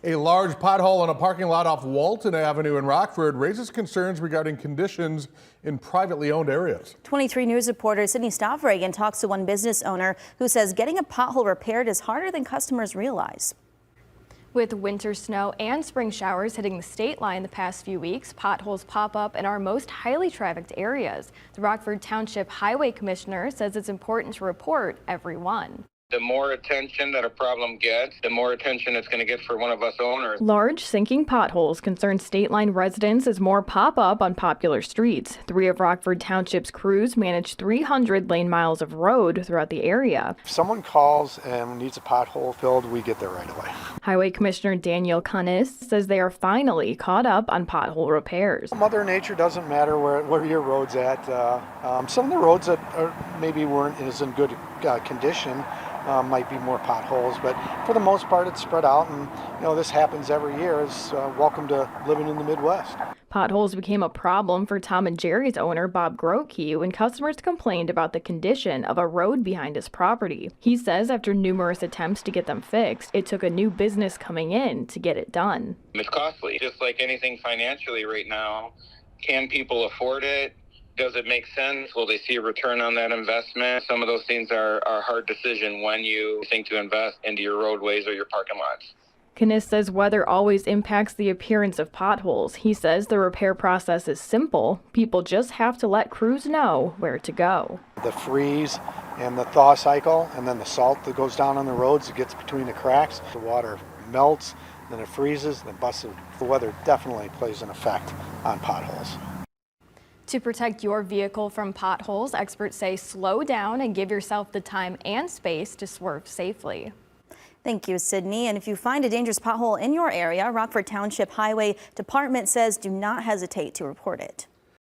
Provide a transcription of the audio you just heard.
A large pothole in a parking lot off Walton Avenue in Rockford raises concerns regarding conditions in privately owned areas. 23 News reporter Sydney Staffregan talks to one business owner who says getting a pothole repaired is harder than customers realize. With winter snow and spring showers hitting the state line the past few weeks, potholes pop up in our most highly trafficked areas. The Rockford Township Highway Commissioner says it's important to report every one. The more attention that a problem gets, the more attention it's going to get for one of us owners. Large sinking potholes concern state line residents as more pop up on popular streets. 3 of Rockford Township's crews manage 300 lane miles of road throughout the area. If someone calls and needs a pothole filled, we get there right away. Highway Commissioner Daniel Cunnis says they are finally caught up on pothole repairs. Mother Nature doesn't matter where your road's at. Some of the roads that maybe weren't as in good condition might be more potholes, but for the most part it's spread out, and this happens every year. It's welcome to living in the Midwest. Potholes became a problem for Tom and Jerry's owner Bob Grotke when customers complained about the condition of a road behind his property. He says after numerous attempts to get them fixed, it took a new business coming in to get it done. It's costly, just like anything financially right now. Can people afford it? Does it make sense? Will they see a return on that investment? Some of those things are a hard decision when you think to invest into your roadways or your parking lots. Cunnis says weather always impacts the appearance of potholes. He says the repair process is simple. People just have to let crews know where to go. The freeze and the thaw cycle, and then the salt that goes down on the roads, it gets between the cracks. The water melts, then it freezes, then busts. The weather definitely plays an effect on potholes. To protect your vehicle from potholes, experts say slow down and give yourself the time and space to swerve safely. Thank you, Sydney. And if you find a dangerous pothole in your area, Rockford Township Highway Department says do not hesitate to report it.